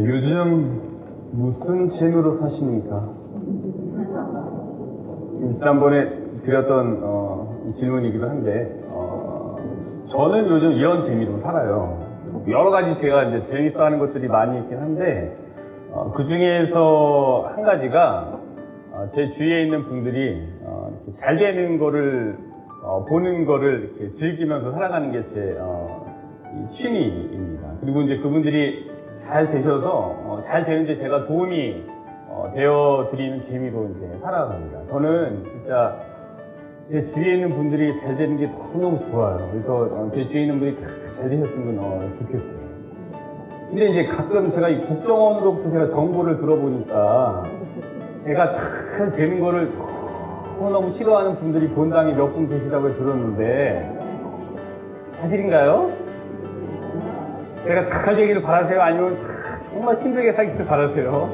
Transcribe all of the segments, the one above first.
네, 요즘 무슨 재미로 사십니까? 지난번에 드렸던 질문이기도 한데, 저는 요즘 이런 재미로 살아요. 여러 가지 제가 이제 재밌어 하는 것들이 많이 있긴 한데, 그 중에서 한 가지가, 제 주위에 있는 분들이, 잘 되는 거를, 보는 거를 이렇게 즐기면서 살아가는 게 제, 취미입니다. 그리고 이제 그분들이 잘 되셔서, 잘 되는데 제가 도움이, 되어 드리는 재미로 이제 살아갑니다. 저는 진짜 제 주위에 있는 분들이 잘 되는 게 너무너무 좋아요. 그래서 제 주위에 있는 분들이 잘 되셨으면 좋겠어요. 근데 이제 가끔 제가 이 국정원으로부터 제가 정보를 들어보니까 제가 잘 되는 거를 너무너무 싫어하는 분들이 본당에 몇 분 계시다고 들었는데 사실인가요? 제가 잘 되기를 바라세요? 아니면 정말 힘들게 살기를 바라세요?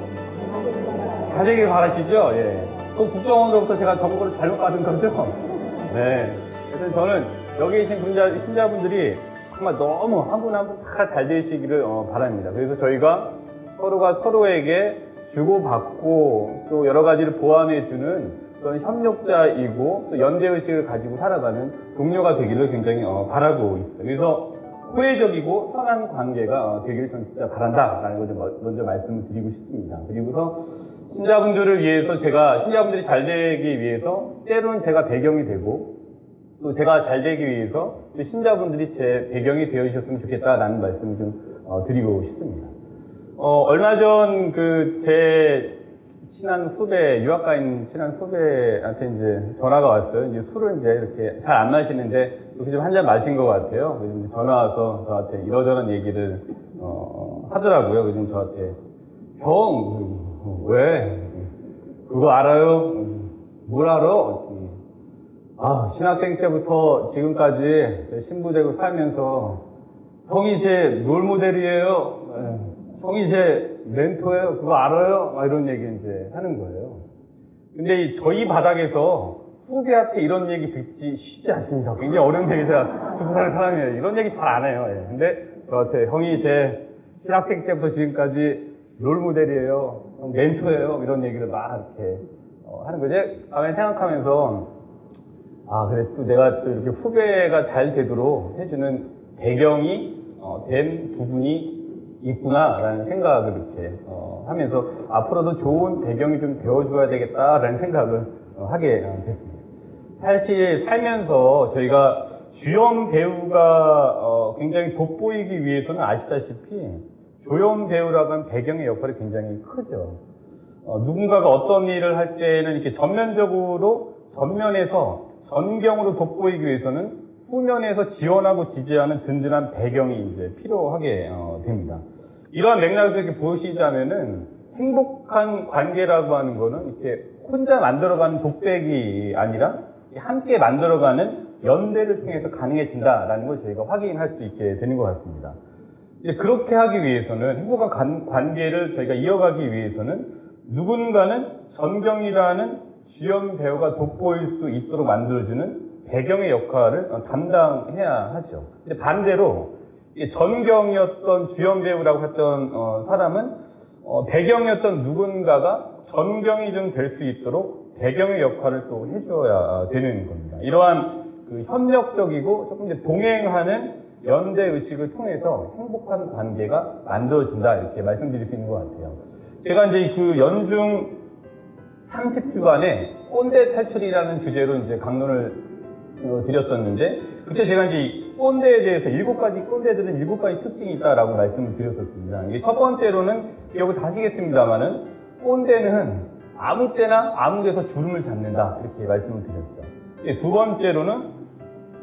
잘 되기를 바라시죠? 예. 그 국정원으로부터 제가 정보를 잘못 받은 거죠? 네. 그래서 저는 여기 계신 신자분들이 정말 너무 한 분 한 분 다 잘 되시기를 바랍니다. 그래서 저희가 서로가 서로에게 주고받고 또 여러 가지를 보완해주는 그런 협력자이고 또 연대의식을 가지고 살아가는 동료가 되기를 굉장히 바라고 있어요. 그래서 호혜적이고 선한 관계가 되기를 저는 진짜 바란다라는 것을 먼저 말씀을 드리고 싶습니다. 그리고서 신자분들을 위해서 신자분들이 잘 되기 위해서 때로는 제가 배경이 되고 또 제가 잘 되기 위해서 또 신자분들이 제 배경이 되어주셨으면 좋겠다라는 말씀을 좀 드리고 싶습니다. 얼마 전 제 친한 후배, 유학가인 친한 후배한테 이제 전화가 왔어요. 이제 술을 이제 이렇게 잘 안 마시는데 이렇게 좀 한 잔 마신 것 같아요. 그래서 이제 전화 와서 저한테 이러저런 얘기를 하더라고요. 그래서 저한테 형, 왜? 그거 알아요? 뭘 알아? 신학생 때부터 지금까지 신부되고 살면서 형이 제 롤모델이에요. 형이 제 멘토예요. 그거 알아요? 막 이런 얘기 이제 하는 거예요. 근데 저희 바닥에서 후배한테 이런 얘기 듣기 쉽지 않습니다. 굉장히 어려운 얘기 제가 듣고 사는 사람이에요. 이런 얘기 잘 안 해요. 예. 근데 저한테 형이 제 신학생 때부터 지금까지 롤모델이에요. 멘토예요. 이런 얘기를 막 이렇게 하는 거죠. 가만히 생각하면서 그래 또 내가 또 이렇게 후배가 잘 되도록 해주는 배경이 된 부분이 있구나라는 생각을 이렇게 하면서 앞으로도 좋은 배경이 좀 되어줘야 되겠다라는 생각을 하게 됐습니다. 사실 살면서 저희가 주연 배우가 굉장히 돋보이기 위해서는 아시다시피 조연 배우라고 하는 배경의 역할이 굉장히 크죠. 누군가가 어떤 일을 할 때는 이렇게 전면에서 전경으로 돋보이기 위해서는 후면에서 지원하고 지지하는 든든한 배경이 이제 필요하게 됩니다. 이러한 맥락에서 이렇게 보시자면은 행복한 관계라고 하는 거는 이렇게 혼자 만들어가는 독백이 아니라 함께 만들어가는 연대를 통해서 가능해진다라는 걸 저희가 확인할 수 있게 되는 것 같습니다. 이제 그렇게 하기 위해서는 행복한 관계를 저희가 이어가기 위해서는 누군가는 전경이라는 주연 배우가 돋보일 수 있도록 만들어주는 배경의 역할을 담당해야 하죠. 근데 반대로 전경이었던 주연 배우라고 했던 사람은 배경이었던 누군가가 전경이 좀 될 수 있도록 배경의 역할을 또 해줘야 되는 겁니다. 이러한 협력적이고 조금 이제 동행하는 연대 의식을 통해서 행복한 관계가 만들어진다 이렇게 말씀드릴 수 있는 것 같아요. 제가 이제 그 연중 30주간에 꼰대 탈출이라는 주제로 이제 강론을 드렸었는데, 그때 제가 이제 이 꼰대에 대해서 7가지 꼰대들은 7가지 특징이 있다라고 말씀을 드렸었습니다. 이게 첫 번째로는 기억을 다 하시겠습니다만은 꼰대는 아무 때나 아무 데서 주름을 잡는다 이렇게 말씀을 드렸죠. 두 번째로는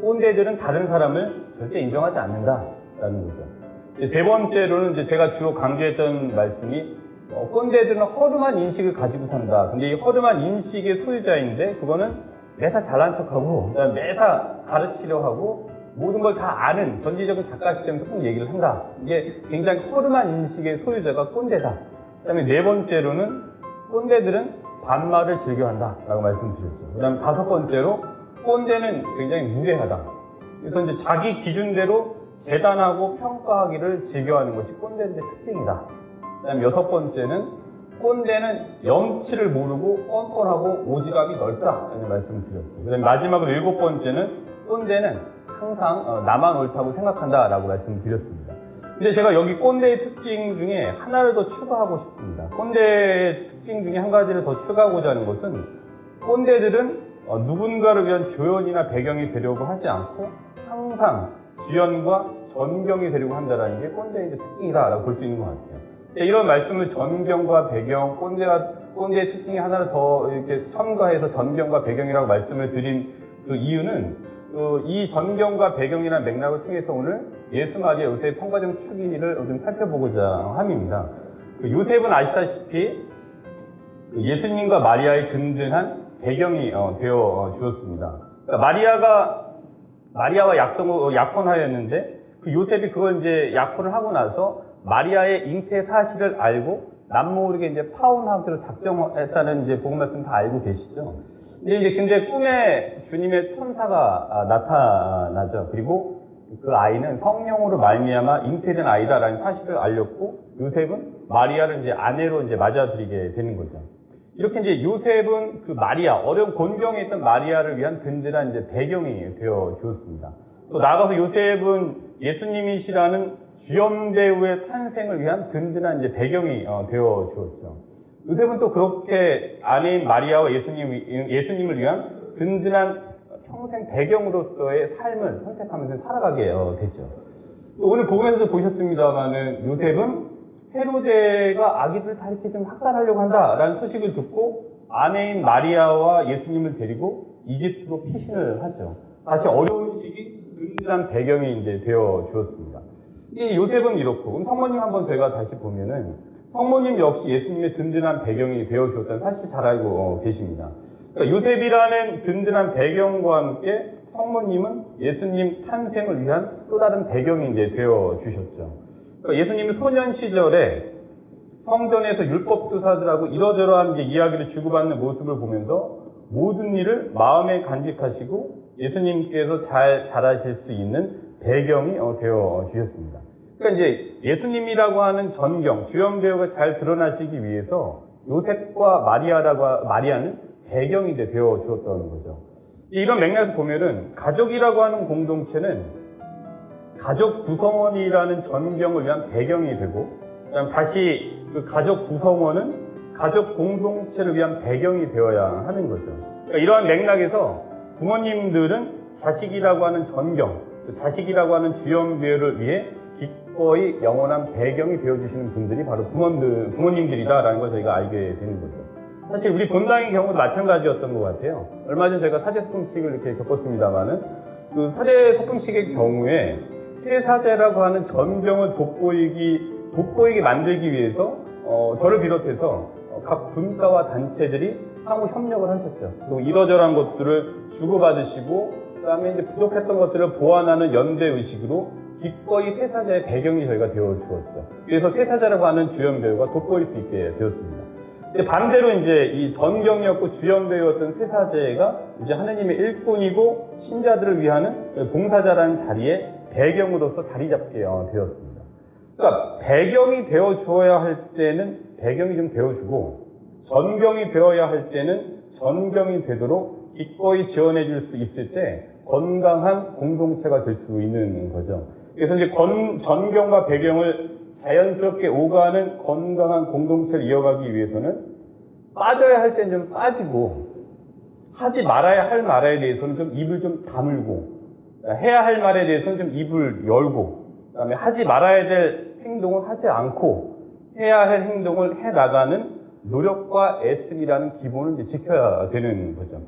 꼰대들은 다른 사람을 절대 인정하지 않는다라는 거죠. 세 번째로는 이제 제가 주로 강조했던 말씀이 꼰대들은 허름한 인식을 가지고 산다. 근데 이 허름한 인식의 소유자인데 그거는 매사 잘난 척하고 그다음에 매사 가르치려 하고 모든 걸 다 아는 전지적인 작가 시점에서 꼭 얘기를 한다. 이게 굉장히 허름한 인식의 소유자가 꼰대다. 그다음에 네 번째로는 꼰대들은 반말을 즐겨한다 라고 말씀드렸죠. 그다음에 다섯 번째로 꼰대는 굉장히 무례하다. 그래서 이제 자기 기준대로 재단하고 평가하기를 즐겨하는 것이 꼰대들의 특징이다. 그다음 6번째는 꼰대는 염치를 모르고 뻔뻔하고 오지랖이 넓다라는 말씀을 드렸어요. 그다음 마지막으로 7번째는 꼰대는 항상 나만 옳다고 생각한다라고 말씀을 드렸습니다. 근데 제가 여기 꼰대의 특징 중에 하나를 더 추가하고 싶습니다. 꼰대의 특징 중에 한 가지를 더 추가하고자 하는 것은 꼰대들은 누군가를 위한 조연이나 배경이 되려고 하지 않고 항상 주연과 전경이 되려고 한다는 게 꼰대의 특징이다라고 볼 수 있는 것 같아요. 이런 말씀을 전경과 배경, 꼰대의 특징이 하나를 더 이렇게 첨가해서 전경과 배경이라고 말씀을 드린 그 이유는 이 전경과 배경이라는 맥락을 통해서 오늘 예수 마리아 요셉 성가정 추기를 좀 살펴보고자 함입니다. 요셉은 아시다시피 예수님과 마리아의 든든한 배경이 되어 주었습니다. 그러니까 마리아와 약혼하였는데 그 요셉이 그걸 이제 약혼을 하고 나서 마리아의 잉태 사실을 알고 남모르게 이제 파혼하기로 작정했다는 이제 복음 말씀 다 알고 계시죠. 근데 꿈에 주님의 천사가 나타나죠. 그리고 그 아이는 성령으로 말미암아 잉태된 아이다라는 사실을 알렸고 요셉은 마리아를 이제 아내로 이제 맞아들이게 되는 거죠. 이렇게 이제 요셉은 그 마리아, 어려운 곤경에 있던 마리아를 위한 든든한 이제 배경이 되어 주었습니다. 또 나아가서 요셉은 예수님이시라는 주연 배우의 탄생을 위한 든든한 이제 배경이 되어 주었죠. 요셉은 또 그렇게 아내인 마리아와 예수님을 위한 든든한 평생 배경으로서의 삶을 선택하면서 살아가게 되죠. 오늘 복음에서도 보셨습니다만은 요셉은 헤로데가 아기들 다 이렇게 좀 학살하려고 한다라는 소식을 듣고 아내인 마리아와 예수님을 데리고 이집트로 피신을 하죠. 다시 어려운 시기 든든한 배경이 이제 되어 주었습니다. 이 요셉은 이렇고, 그럼 성모님 한번 제가 다시 보면은 성모님 역시 예수님의 든든한 배경이 되어 주었다는 사실 잘 알고 계십니다. 그러니까 요셉이라는 든든한 배경과 함께 성모님은 예수님 탄생을 위한 또 다른 배경이 이제 되어 주셨죠. 그러니까 예수님은 소년 시절에 성전에서 율법교사들하고 이러저러한 이야기를 주고받는 모습을 보면서 모든 일을 마음에 간직하시고 예수님께서 잘 잘하실 수 있는 배경이 되어 주셨습니다. 그러니까 이제 예수님이라고 하는 전경, 주연 배우가 잘 드러나시기 위해서 요셉과 마리아는 배경이 되어 주었다는 거죠. 이런 맥락에서 보면은 가족이라고 하는 공동체는 가족 구성원이라는 전경을 위한 배경이 되고, 그다음 다시 그 가족 구성원은 가족 공동체를 위한 배경이 되어야 하는 거죠. 그러니까 이러한 맥락에서 부모님들은 자식이라고 하는 전경, 자식이라고 하는 주연 배우를 위해 기꺼이 영원한 배경이 되어주시는 분들이 바로 부모님들이다라는 걸 저희가 알게 되는 거죠. 사실 우리 본당의 경우도 마찬가지였던 것 같아요. 얼마 전 제가 사제 소금식을 이렇게 겪었습니다만은 그 사제 소금식의 경우에 세사제라고 하는 전경을 돋보이게 만들기 위해서 저를 비롯해서 각 분과와 단체들이 상호 협력을 하셨죠. 또 이러저러한 것들을 주고받으시고 그다음에 이제 부족했던 것들을 보완하는 연대 의식으로 기꺼이 세사자의 배경이 저희가 되어 주었죠. 그래서 세사자라고 하는 주연 배우가 돋보일 수 있게 되었습니다. 근데 반대로 이제 이 전경이었고 주연 배우였던 세사제가 이제 하느님의 일꾼이고 신자들을 위하는 봉사자라는 자리에 배경으로서 자리 잡게 되었습니다. 그러니까 배경이 되어 주어야 할 때는 배경이 좀 되어주고 전경이 되어야 할 때는 전경이 되도록 기꺼이 지원해 줄 수 있을 때 건강한 공동체가 될 수 있는 거죠. 그래서 이제 전경과 배경을 자연스럽게 오가는 건강한 공동체를 이어가기 위해서는 빠져야 할 때는 좀 빠지고 하지 말아야 할 말에 대해서는 좀 입을 좀 다물고 해야 할 말에 대해서는 좀 입을 열고 그다음에 하지 말아야 될 행동을 하지 않고 해야 할 행동을 해 나가는 노력과 애씀이라는 기본을 이제 지켜야 되는 거죠.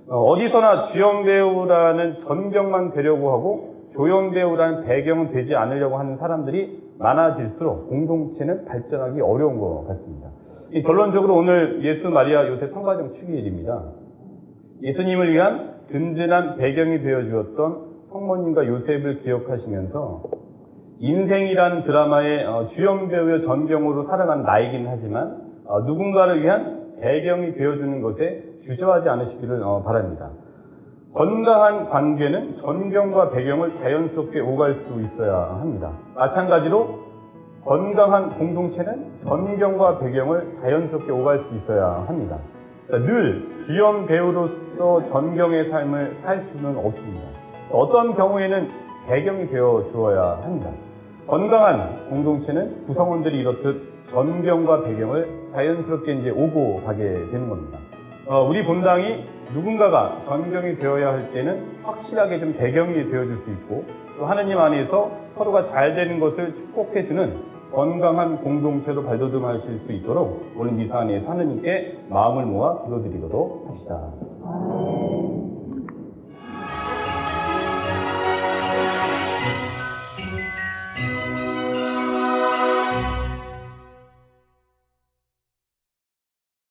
어디서나 주연 배우라는 전경만 되려고 하고 조연 배우라는 배경은 되지 않으려고 하는 사람들이 많아질수록 공동체는 발전하기 어려운 것 같습니다. 결론적으로 오늘 예수, 마리아, 요셉 성가정 축일입니다. 예수님을 위한 든든한 배경이 되어 주었던 성모님과 요셉을 기억하시면서 인생이라는 드라마의 주연 배우의 전경으로 살아가는 나이긴 하지만 누군가를 위한 배경이 되어주는 것에 주저하지 않으시기를 바랍니다. 건강한 관계는 전경과 배경을 자연스럽게 오갈 수 있어야 합니다. 마찬가지로 건강한 공동체는 전경과 배경을 자연스럽게 오갈 수 있어야 합니다. 늘 주연 배우로서 전경의 삶을 살 수는 없습니다. 어떤 경우에는 배경이 되어 주어야 합니다. 건강한 공동체는 구성원들이 이렇듯 전경과 배경을 자연스럽게 이제 오고 가게 되는 겁니다. 우리 본당이 누군가가 전경이 되어야 할 때는 확실하게 좀 배경이 되어줄 수 있고, 또 하나님 안에서 서로가 잘 되는 것을 축복해주는 건강한 공동체로 발돋움하실 수 있도록 오늘 미사 안에서 하나님께 마음을 모아 기도드리도록 합시다.